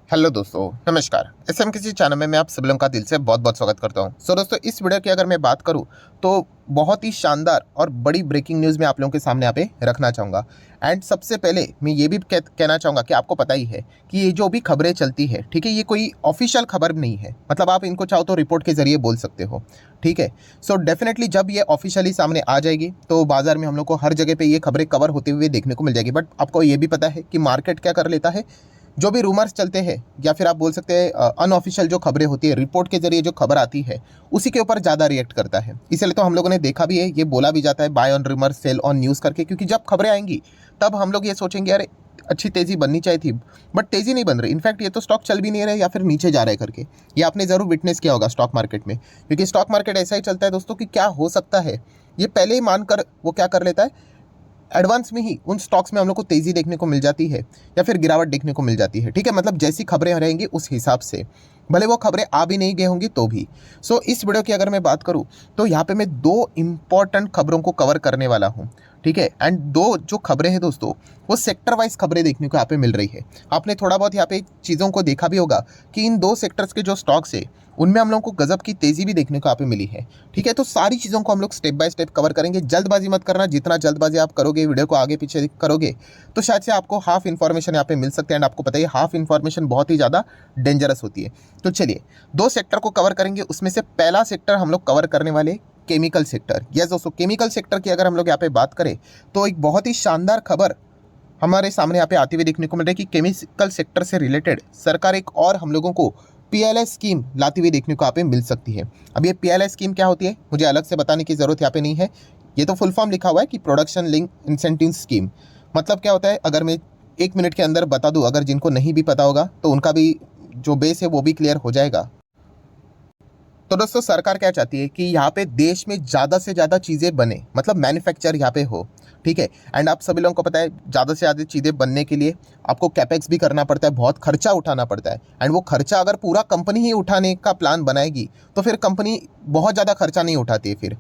Hello दोस्तों, नमस्कार। SM किसी चैनल में मैं आप सभी लोगों का दिल से बहुत बहुत स्वागत करता हूं। दोस्तों, इस वीडियो की अगर मैं बात करूं तो बहुत ही शानदार और बड़ी ब्रेकिंग न्यूज़ मैं आप लोगों के सामने यहाँ पे रखना चाहूँगा। एंड सबसे पहले मैं ये भी कहना चाहूँगा कि आपको पता ही है कि ये जो भी खबरें चलती है, ठीक है, ये कोई ऑफिशियल खबर नहीं है। मतलब आप इनको चाहो तो रिपोर्ट के जरिए बोल सकते हो, ठीक है। सो डेफिनेटली जब ये ऑफिशियली सामने आ जाएगी तो बाजार में हम लोग को हर जगह पे ये खबरें कवर होते हुए देखने को मिल जाएगी। बट आपको ये भी पता है कि मार्केट क्या कर लेता है, जो भी रूमर्स चलते हैं या फिर आप बोल सकते हैं अनऑफिशियल जो खबरें होती है, रिपोर्ट के जरिए जो खबर आती है, उसी के ऊपर ज़्यादा रिएक्ट करता है। इसलिए तो हम लोगों ने देखा भी है, ये बोला भी जाता है buy on rumour sell on news करके, क्योंकि जब खबरें आएंगी तब हम लोग ये सोचेंगे अरे अच्छी तेज़ी बननी चाहिए थी, बट तेज़ी नहीं बन रही। इनफैक्ट ये तो स्टॉक चल भी नहीं रहे या फिर नीचे जा रहे है करके। ये आपने ज़रूर विटनेस किया होगा स्टॉक मार्केट में, क्योंकि स्टॉक मार्केट ऐसा ही चलता है दोस्तों कि क्या हो सकता है ये पहले ही मानकर वो क्या कर लेता है, एडवांस में ही उन स्टॉक्स में हम लोग को तेज़ी देखने को मिल जाती है या फिर गिरावट देखने को मिल जाती है, ठीक है। मतलब जैसी खबरें रहेंगी उस हिसाब से, भले वो खबरें आ भी नहीं गई होंगी तो भी। सो इस वीडियो की अगर मैं बात करूं तो यहाँ पे मैं दो इंपॉर्टेंट खबरों को कवर करने वाला हूं, ठीक है। एंड दो जो खबरें हैं दोस्तों, वो सेक्टर वाइज खबरें देखने को यहाँ पे मिल रही है। आपने थोड़ा बहुत यहाँ पे चीज़ों को देखा भी होगा कि इन दो सेक्टर्स के जो स्टॉक्स है उनमें हम लोगों को गजब की तेज़ी भी देखने को यहाँ पे मिली है, ठीक है। तो सारी चीज़ों को हम लोग स्टेप बाय स्टेप कवर करेंगे। जल्दबाजी मत करना, जितना जल्दबाजी आप करोगे, वीडियो को आगे पीछे करोगे, तो शायद से आपको हाफ इन्फॉर्मेशन यहाँ पे मिल सकती है। एंड आपको पता है हाफ इन्फॉर्मेशन बहुत ही ज़्यादा डेंजरस होती है। तो चलिए, दो सेक्टर को कवर करेंगे। उसमें से पहला सेक्टर हम लोग कवर करने वाले केमिकल सेक्टर। यस दोस्तों, केमिकल सेक्टर की अगर हम लोग यहाँ पे बात करें तो एक बहुत ही शानदार खबर हमारे सामने यहाँ पे आती हुई देखने को मिल रही है कि केमिकल सेक्टर से रिलेटेड सरकार एक और हम लोगों को पीएलआई स्कीम लाती हुई देखने को यहाँ पे मिल सकती है। अब ये पीएलआई स्कीम क्या होती है मुझे अलग से बताने की ज़रूरत यहाँ पे नहीं है, ये तो फुल फॉर्म लिखा हुआ है कि प्रोडक्शन लिंक इंसेंटिव स्कीम। मतलब क्या होता है, अगर मैं 1 मिनट के अंदर बता दूँ, अगर जिनको नहीं भी पता होगा तो उनका भी जो बेस है वो भी क्लियर हो जाएगा। तो दोस्तों, सरकार क्या चाहती है कि यहाँ पे देश में ज़्यादा से ज़्यादा चीज़ें बने, मतलब मैन्युफैक्चर यहाँ पे हो, ठीक है। एंड आप सभी लोगों को पता है ज़्यादा से ज़्यादा चीज़ें बनने के लिए आपको कैपेक्स भी करना पड़ता है, बहुत खर्चा उठाना पड़ता है। एंड वो खर्चा अगर पूरा कंपनी ही उठाने का प्लान बनाएगी तो फिर कंपनी बहुत ज़्यादा खर्चा नहीं उठाती है फिर।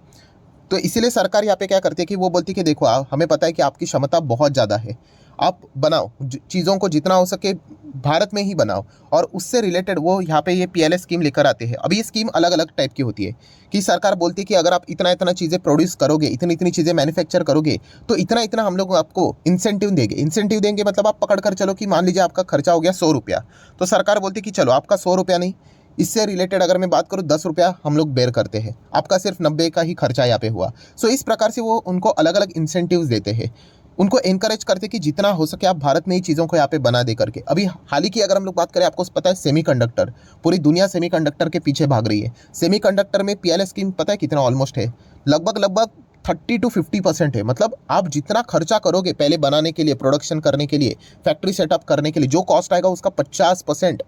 तो इसीलिए सरकार यहाँ पे क्या करती है कि वो बोलती है कि देखो हमें पता है कि आपकी क्षमता बहुत ज़्यादा है, आप बनाओ चीज़ों को जितना हो सके भारत में ही बनाओ। और उससे रिलेटेड वो यहाँ पे ये पीएलआई स्कीम लेकर आते हैं। अब ये स्कीम अलग अलग टाइप की होती है कि सरकार बोलती है कि अगर आप इतना इतना चीज़ें प्रोड्यूस करोगे, इतनी इतनी चीज़ें मैन्युफैक्चर करोगे, तो इतना इतना हम लोग आपको इंसेंटिव देंगे। इंसेंटिव देंगे मतलब आप पकड़ कर चलो कि मान लीजिए आपका खर्चा हो गया 100 रुपया, तो सरकार बोलती है कि चलो आपका 100 रुपया नहीं, इससे रिलेटेड अगर मैं बात करूँ 10 रुपया हम लोग बेयर करते हैं, आपका सिर्फ 90 का ही खर्चा यहाँ पे हुआ। सो इस प्रकार से वो उनको अलग अलग इंसेंटिव्स देते हैं, उनको एनकरेज करते कि जितना हो सके आप भारत में ही चीज़ों को यहाँ पे बना दे करके। अभी हाल ही की अगर हम लोग बात करें, आपको पता है सेमीकंडक्टर, पूरी दुनिया सेमीकंडक्टर के पीछे भाग रही है। सेमीकंडक्टर में पीएलआई स्कीम पता है कितना ऑलमोस्ट है, लगभग लगभग 30 to 50% है। मतलब आप जितना खर्चा करोगे पहले बनाने के लिए, प्रोडक्शन करने के लिए, फैक्ट्री सेटअप करने के लिए, जो कॉस्ट आएगा उसका 50%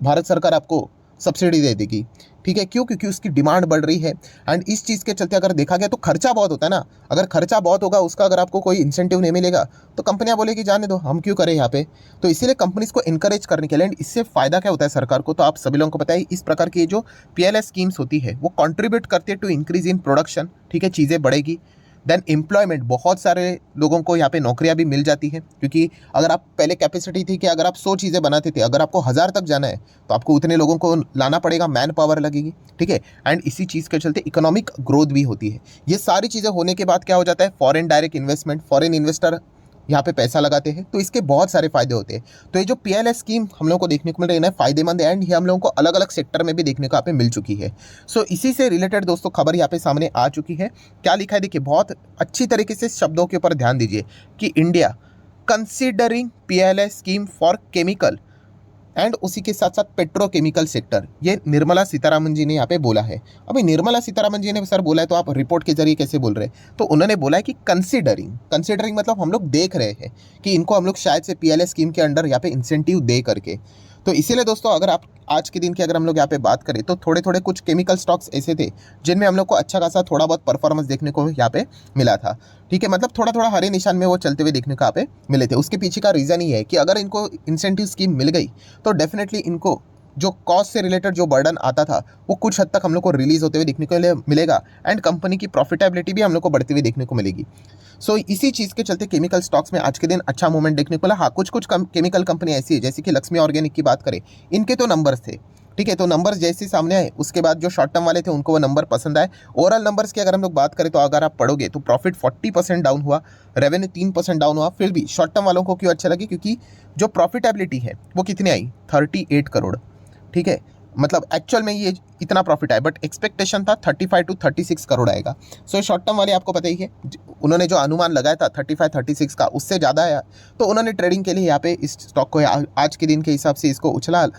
भारत सरकार आपको सब्सिडी दे देगी, ठीक है। क्यों? क्योंकि उसकी डिमांड बढ़ रही है। एंड इस चीज़ के चलते अगर देखा गया तो खर्चा बहुत होता है ना, अगर खर्चा बहुत होगा उसका, अगर आपको कोई इंसेंटिव नहीं मिलेगा तो कंपनियां बोलेगी जाने दो, हम क्यों करें यहाँ पे। तो इसीलिए कंपनीज को इनकरेज करने के लिए, एंड इससे फ़ायदा क्या होता है सरकार को, तो आप सभी लोगों को पता है इस प्रकार की जो पीएलआई स्कीम्स होती है वो कॉन्ट्रीब्यूट करती है टू इंक्रीज इन प्रोडक्शन, ठीक है, चीज़ें बढ़ेगी। देन एम्प्लॉयमेंट, बहुत सारे लोगों को यहाँ पे नौकरियाँ भी मिल जाती हैं, क्योंकि अगर आप पहले कैपेसिटी थी कि अगर आप 100 चीज़ें बनाते थे, अगर आपको 1000 तक जाना है तो आपको उतने लोगों को लाना पड़ेगा, मैन पावर लगेगी, ठीक है। एंड इसी चीज़ के चलते इकोनॉमिक ग्रोथ भी होती है। ये सारी चीज़ें होने के बाद क्या हो जाता है, foreign direct investment, foreign investor यहाँ पे पैसा लगाते हैं, तो इसके बहुत सारे फायदे होते हैं। तो ये जो पीएलआई स्कीम हम लोगों को देखने को मिल रही है ना, फायदेमंद है। एंड ये हम लोगों को अलग अलग सेक्टर में भी देखने को यहाँ पे मिल चुकी है। सो इसी से रिलेटेड दोस्तों खबर यहाँ पे सामने आ चुकी है। क्या लिखा है देखिए, बहुत अच्छी तरीके से शब्दों के ऊपर ध्यान दीजिए कि India considering PLI scheme for chemical and उसी के साथ साथ पेट्रोकेमिकल सेक्टर, ये निर्मला सीतारामन जी ने यहाँ पे बोला है। अभी निर्मला सीतारामन जी ने सर बोला है तो आप रिपोर्ट के जरिए कैसे बोल रहे हैं, तो उन्होंने बोला है कि कंसिडरिंग, कंसिडरिंग मतलब हम लोग देख रहे हैं कि इनको हम लोग शायद से पीएलआई स्कीम के अंडर यहाँ पे इंसेंटिव दे करके। तो इसीलिए दोस्तों अगर आप आज के दिन की अगर हम लोग यहाँ पे बात करें तो थोड़े थोड़े कुछ केमिकल स्टॉक्स ऐसे थे जिनमें हम लोग को अच्छा खासा थोड़ा बहुत परफॉर्मेंस देखने को यहाँ पे मिला था, ठीक है। मतलब थोड़ा थोड़ा हरे निशान में वो चलते हुए देखने को यहाँ पे मिले थे। उसके पीछे का रीज़न ही है कि अगर इनको इंसेंटिव स्कीम मिल गई तो डेफिनेटली इनको जो कॉस्ट से रिलेटेड जो बर्डन आता था वो कुछ हद तक हम लोग को रिलीज होते हुए देखने को मिलेगा। एंड कंपनी की प्रॉफिटेबिलिटी भी हम लोग को बढ़ती हुई देखने को मिलेगी। सो इसी चीज़ के चलते केमिकल स्टॉक्स में आज के दिन अच्छा मूवमेंट देखने को मिला। हाँ, कुछ कुछ केमिकल कंपनी ऐसी है, जैसे कि लक्ष्मी ऑर्गेनिक की बात करें, इनके तो नंबर्स थे, ठीक है, तो नंबर्स जैसे सामने आए उसके बाद जो शॉर्ट टर्म वाले थे उनको वो नंबर पसंद आए। ओवरऑल नंबर्स की अगर हम लोग बात करें तो अगर आप पढ़ोगे तो प्रॉफिट 40% डाउन हुआ, रेवेन्यू 3% डाउन हुआ। फिर भी शॉर्ट टर्म वालों को क्यों अच्छा लगे, क्योंकि जो प्रॉफिटेबिलिटी है वो कितनी आई, 38 करोड़, ठीक है, मतलब एक्चुअल में ये इतना प्रॉफिट आया, बट एक्सपेक्टेशन था 35 टू 36 करोड़ आएगा। सो शॉर्ट टर्म वाले आपको पता ही है, उन्होंने जो अनुमान लगाया था 35-36 का, उससे ज़्यादा आया, तो उन्होंने ट्रेडिंग के लिए यहाँ पे इस स्टॉक को आज के दिन के हिसाब से इसको उछाल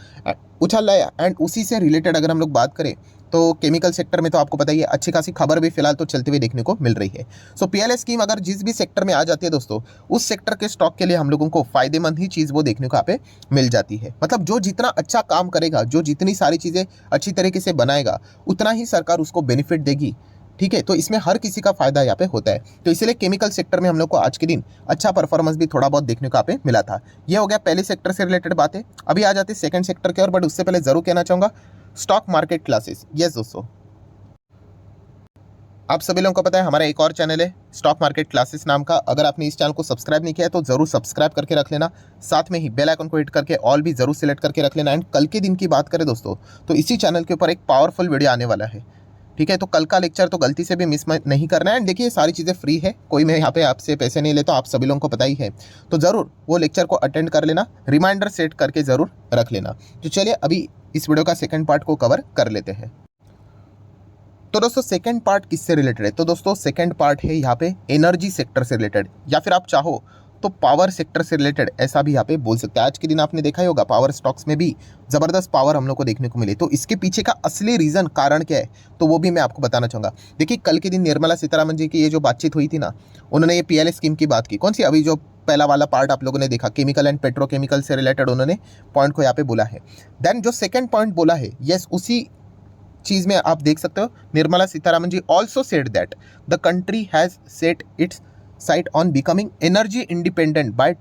लाया। एंड उसी से रिलेटेड अगर हम लोग बात करें तो केमिकल सेक्टर में तो आपको पता ही है, अच्छी खासी खबर भी फिलहाल तो चलते हुए देखने को मिल रही है। सो पीएलआई स्कीम अगर जिस भी सेक्टर में आ जाती है दोस्तों, उस सेक्टर के स्टॉक के लिए हम लोगों को फायदेमंद ही चीज़ वो देखने को यहाँ पे मिल जाती है। मतलब जो जितना अच्छा काम करेगा, जो जितनी सारी चीज़ें अच्छी तरीके से बनाएगा, उतना ही सरकार उसको बेनिफिट देगी, ठीक है, तो इसमें हर किसी का फायदा यहाँ पे होता है। तो इसलिए केमिकल सेक्टर में हम लोग को आज के दिन अच्छा परफॉर्मेंस भी थोड़ा बहुत देखने को यहाँ पे मिला था। ये हो गया पहले सेक्टर से रिलेटेड बातें। अभी आ जाते सेकंड सेक्टर के और, बट उससे पहले जरूर कहना चाहूँगा स्टॉक मार्केट क्लासेस। यस दोस्तों, आप सभी लोगों को पता है हमारा एक और चैनल है स्टॉक मार्केट क्लासेस नाम का। अगर आपने इस चैनल को सब्सक्राइब नहीं किया है तो जरूर सब्सक्राइब करके रख लेना, साथ में ही बेल आइकन को हिट करके ऑल भी जरूर सिलेक्ट करके रख लेना। एंड कल के दिन की बात करें दोस्तों, तो इसी चैनल के ऊपर एक पावरफुल वीडियो आने वाला है, ठीक है, तो कल का लेक्चर तो गलती से भी मिस नहीं करना है। एंड देखिए सारी चीज़ें फ्री है, कोई मैं यहाँ पे आपसे पैसे नहीं लेता, आप सभी लोगों को पता ही है, तो ज़रूर वो लेक्चर को अटेंड कर लेना, रिमाइंडर सेट करके ज़रूर रख लेना। तो चलिए अभी इस वीडियो का सेकंड पार्ट को कवर कर लेते हैं। तो दोस्तों सेकंड पार्ट किससे रिलेटेड है, तो दोस्तों सेकंड पार्ट है यहाँ पे एनर्जी सेक्टर से रिलेटेड, या फिर आप चाहो तो पावर सेक्टर से रिलेटेड, ऐसा भी यहाँ पे बोल सकते हैं। आज के दिन आपने देखा ही होगा पावर स्टॉक्स में भी ज़बरदस्त पावर हम लोग को देखने को मिले, तो इसके पीछे का असली रीज़न कारण क्या है तो वो भी मैं आपको बताना चाहूँगा। देखिए कल के दिन निर्मला सीतारमण जी की ये जो बातचीत हुई थी ना, उन्होंने ये पीएलआई स्कीम की बात की, कौन सी, अभी जो पहला वाला पार्ट आप लोगों ने देखा केमिकल एंड पेट्रोकेमिकल से रिलेटेड उन्होंने पॉइंट को यहाँ पे बोला है। देन जो सेकेंड पॉइंट बोला है, यस उसी चीज़ में आप देख सकते हो, Nirmala Sitharaman ji also said that the country has set its sight on becoming energy independent by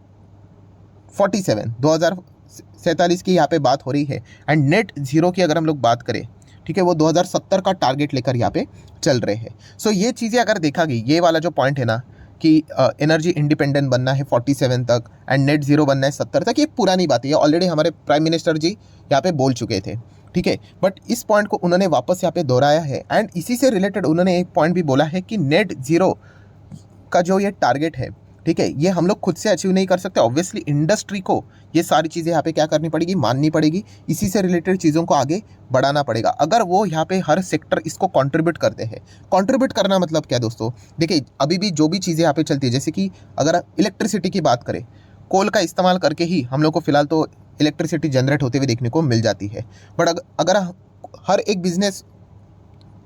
2047 की यहाँ पे बात हो रही है। एंड नेट जीरो की अगर हम लोग बात करें, ठीक है, वो 2070 का टारगेट लेकर यहाँ पे चल रहे हैं। सो ये चीज़ें अगर देखा गई, ये वाला जो पॉइंट है ना कि एनर्जी इंडिपेंडेंट बनना है 47 तक एंड नेट जीरो बनना है 70 तक, ये पुरानी बात है, ऑलरेडी हमारे प्राइम मिनिस्टर जी यहाँ पे बोल चुके थे, ठीक है, बट इस पॉइंट को उन्होंने वापस यहाँ पे दोहराया है। एंड इसी से रिलेटेड उन्होंने एक पॉइंट भी बोला है कि नेट जीरो का जो ये टारगेट है, ठीक है, ये हम लोग खुद से अचीव नहीं कर सकते, ऑब्वियसली इंडस्ट्री को ये सारी चीज़ें यहाँ पे क्या करनी पड़ेगी, माननी पड़ेगी, इसी से रिलेटेड चीज़ों को आगे बढ़ाना पड़ेगा। अगर वो यहाँ पे हर सेक्टर इसको कंट्रीब्यूट करते हैं, कंट्रीब्यूट करना मतलब क्या दोस्तों, देखिए अभी भी जो भी चीज़ें यहाँ पे चलती है, जैसे कि अगर इलेक्ट्रिसिटी की बात करें, कोल का इस्तेमाल करके ही हम लोग को फिलहाल तो इलेक्ट्रिसिटी जनरेट होते हुए देखने को मिल जाती है। बट अगर हर एक बिजनेस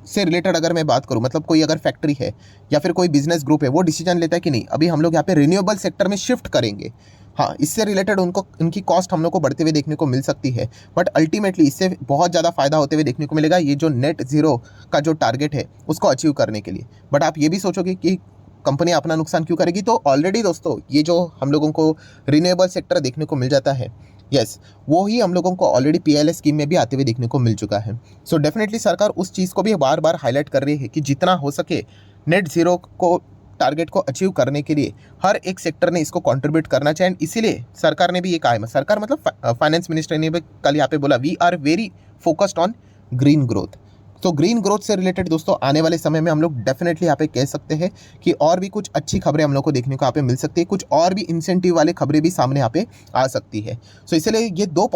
से रिलेटेड अगर मैं बात करूं, मतलब कोई अगर फैक्ट्री है या फिर कोई बिजनेस ग्रुप है, वो डिसीजन लेता है कि नहीं अभी हम लोग यहाँ पे रिन्यूएबल सेक्टर में शिफ्ट करेंगे, हाँ, इससे रिलेटेड उनको उनकी कॉस्ट हम लोग को बढ़ते हुए देखने को मिल सकती है, बट अल्टीमेटली इससे बहुत ज़्यादा फायदा होते हुए देखने को मिलेगा ये जो नेट जीरो का जो टारगेट है उसको अचीव करने के लिए। बट आप ये भी सोचोगे कि कंपनी अपना नुकसान क्यों करेगी, तो ऑलरेडी दोस्तों ये जो हम लोगों को रिन्यूएबल सेक्टर देखने को मिल जाता है, यस वो ही हम लोगों को ऑलरेडी पीएलआई स्कीम में भी आते हुए देखने को मिल चुका है। सो डेफिनेटली सरकार उस चीज़ को भी बार बार हाईलाइट कर रही है कि जितना हो सके नेट जीरो को टारगेट को अचीव करने के लिए हर एक सेक्टर ने इसको कंट्रीब्यूट करना चाहिए। इसीलिए सरकार ने भी ये कहा है, सरकार मतलब फाइनेंस मिनिस्टर ने भी कल यहाँ पे बोला, we are very focused on green growth. तो ग्रीन ग्रोथ से रिलेटेड दोस्तों आने वाले समय में हम लोग डेफिनेटली यहाँ पे कह सकते हैं कि और भी कुछ अच्छी खबरें हम लोग को देखने को यहाँ पे मिल सकती है, कुछ और भी इंसेंटिव वाली खबरें भी सामने यहाँ पे आ सकती है। सो इसलिए ये दो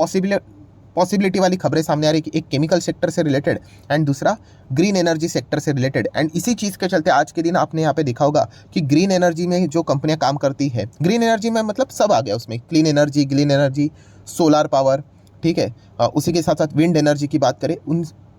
पॉसिबिलिटी वाली खबरें सामने आ रही है कि एक केमिकल सेक्टर से रिलेटेड एंड दूसरा ग्रीन एनर्जी सेक्टर से रिलेटेड। एंड इसी चीज़ के चलते आज के दिन आपने यहाँ पे देखा होगा कि ग्रीन एनर्जी में जो कंपनियां काम करती है, ग्रीन एनर्जी में मतलब सब आ गया उसमें, clean energy, green energy, solar power, ठीक है, उसी के साथ साथ विंड एनर्जी की बात करें,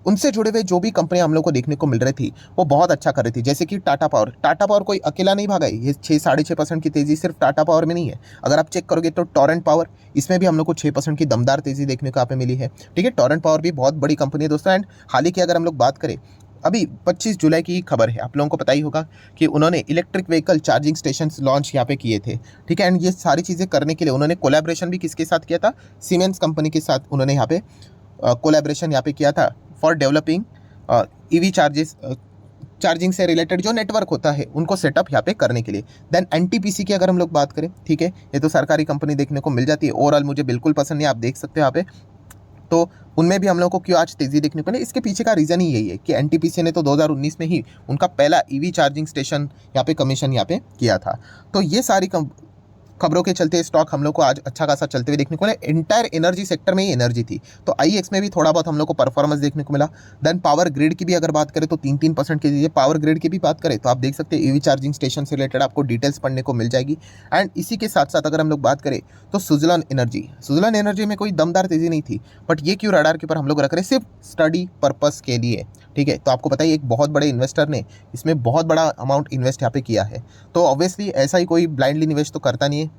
उनसे जुड़े हुए जो भी कंपनियां हम लोग को देखने को मिल रही थी वो बहुत अच्छा कर रही थी। जैसे कि टाटा पावर कोई अकेला नहीं भागा है, ये 6-6.5% की तेज़ी सिर्फ टाटा पावर में नहीं है। अगर आप चेक करोगे तो टोरेंट पावर, इसमें भी हम लोग को 6% की दमदार तेज़ी देखने को यहाँ पे मिली है, ठीक है। टोरेंट पावर भी बहुत बड़ी कंपनी है दोस्तों। एंड हाल ही की अगर हम लोग बात करें, अभी 25 जुलाई की खबर है, आप लोगों को पता ही होगा कि उन्होंने electric vehicle charging station launch यहाँ पे किए थे, ठीक है। एंड ये सारी चीज़ें करने के लिए उन्होंने कोलैबोरेशन भी किसके साथ किया था, सीमेंस कंपनी के साथ उन्होंने यहाँ पे कोलैबोरेशन यहाँ पे किया था for developing EV charges charging से रिलेटेड जो नेटवर्क होता है उनको सेटअप यहाँ पे करने के लिए। देन एनटीपीसी की अगर हम लोग बात करें, ठीक है, ये तो सरकारी कंपनी देखने को मिल जाती है। ओवरऑल मुझे बिल्कुल पसंद नहीं, आप देख सकते हो यहाँ पे। तो उनमें भी हम लोग को क्यों आज तेज़ी देखने को मिली, इसके पीछे का रीज़न ही यही है कि एनटीपीसी ने तो 2019 में ही उनका पहला ईवी चार्जिंग स्टेशन यहाँ पे कमीशन यहाँ पे किया था। तो ये सारी खबरों के चलते स्टॉक हम लोग को आज अच्छा खासा चलते हुए देखने को मिला। एंटायर एनर्जी सेक्टर में ही एनर्जी थी, तो आईएक्स में भी थोड़ा बहुत हम लोग को परफॉर्मेंस देखने को मिला। देन पावर ग्रिड की भी अगर बात करें तो 3% की पावर ग्रिड की भी बात करें तो आप देख सकते हैं ईवी चार्जिंग स्टेशन से रिलेटेड आपको डिटेल्स पढ़ने को मिल जाएगी। एंड इसी के साथ साथ अगर हम लोग बात करें तो सुजलान एनर्जी में कोई दमदार तेजी नहीं थी, बट ये क्यों रडार के ऊपर हम लोग रख रहे हैं, सिर्फ स्टडी पर्पस के लिए, ठीक है। तो आपको पता है एक बहुत बड़े इन्वेस्टर ने इसमें बहुत बड़ा अमाउंट इन्वेस्ट यहाँ पे किया है। तो ऑब्वियसली ऐसा ही कोई ब्लाइंडली निवेश तो करता नहीं है,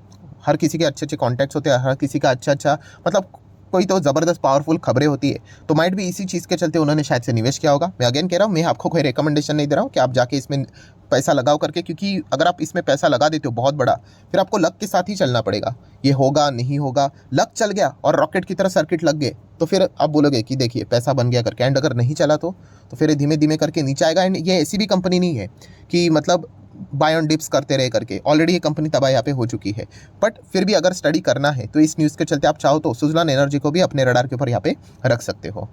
हर किसी के अच्छे अच्छे कॉन्टैक्ट्स होते हैं, हर किसी का अच्छा मतलब कोई तो ज़बरदस्त पावरफुल खबरें होती है। तो माइट भी इसी चीज़ के चलते उन्होंने शायद से निवेश किया होगा। मैं अगेन कह रहा हूँ, मैं आपको कोई रिकमेंडेशन नहीं दे रहा हूँ कि आप जाके इसमें पैसा लगाओ करके, क्योंकि अगर आप इसमें पैसा लगा देते हो बहुत बड़ा, फिर आपको लक के साथ ही चलना पड़ेगा। ये होगा नहीं होगा, लक चल गया और रॉकेट की तरह सर्किट लग गए तो फिर आप बोलोगे कि देखिए पैसा बन गया करके, एंड अगर नहीं चला तो फिर धीमे धीमे करके नीचे आएगा। एंड ये ऐसी भी कंपनी नहीं है कि मतलब बाय ऑन डिप्स करते रहे करके, ऑलरेडी ये कंपनी तबाह यहाँ पे हो चुकी है। बट फिर भी अगर स्टडी करना है तो इस न्यूज़ के चलते आप चाहो तो सुजलान एनर्जी को भी अपने रडार के ऊपर यहाँ पे रख सकते हो।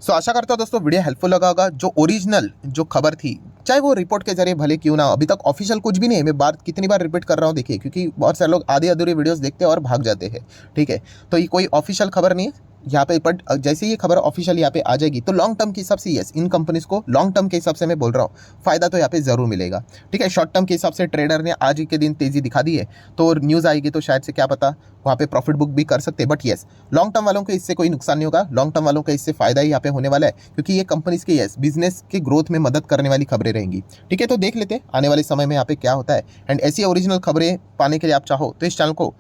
सो आशा करता हूँ दोस्तों वीडियो हेल्पफुल लगा होगा। जो ओरिजिनल जो खबर थी, चाहे वो रिपोर्ट के जरिए भले क्यों ना हो, अभी तक ऑफिशियल कुछ भी नहीं है। मैं बात कितनी बार रिपीट कर रहा हूँ, देखिए, क्योंकि बहुत सारे लोग आधे अधूरे वीडियोस देखते हैं और भाग जाते हैं, ठीक है। तो ये कोई ऑफिशियल खबर नहीं है यहाँ पे, बट जैसे ये खबर ऑफिशियल यहाँ पे आ जाएगी तो लॉन्ग टर्म के हिसाब से, यस, इन कंपनीज को लॉन्ग टर्म के हिसाब से मैं बोल रहा हूँ फायदा तो यहाँ पे जरूर मिलेगा, ठीक है। शॉर्ट टर्म के हिसाब से ट्रेडर ने आज ही के दिन तेजी दिखा दी है, तो न्यूज़ आएगी तो शायद से क्या पता वहाँ पे प्रॉफिट बुक भी कर सकते हैं। बट यस, लॉन्ग टर्म वालों को इससे कोई नुकसान नहीं होगा, लॉन्ग टर्म वालों का इससे फायदा ही यहाँ पे होने वाला है, क्योंकि ये कंपनीज के यस बिजनेस के ग्रोथ में मदद करने वाली खबरें रहेंगी, ठीक है। तो देख लेते हैं आने वाले समय में यहाँ पे क्या होता है। एंड ऐसी ओरिजिनल खबरें पाने के लिए आप चाहो तो इस चैनल को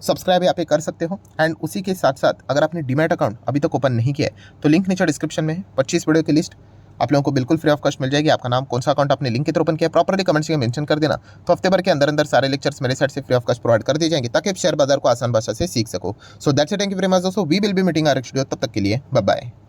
सब्सक्राइब यहाँ पे कर सकते हो। एंड उसी के साथ साथ अगर आपने डीमैट अकाउंट अभी तक ओपन नहीं किया है तो लिंक नीचे डिस्क्रिप्शन में है, 25 वीडियो की लिस्ट आप लोगों को बिल्कुल फ्री ऑफ कॉस्ट मिल जाएगी। आपका नाम, कौन सा अकाउंट आपने लिंक के थ्रू ओपन किया, प्रॉपर्ली कमेंट्स में मेंशन कर देना, तो हफ्ते भर के अंदर सारे लेक्चर्स मेरे साइड से फ्री ऑफ कॉस्ट प्रोवाइड कर दी जाएंगे, ताकि आप शेयर बाजार को आसान भाषा से सीख सको। So that's it, thank you very much दोस्तों, we will be meeting our next video, तब तक के लिए बाय बाय।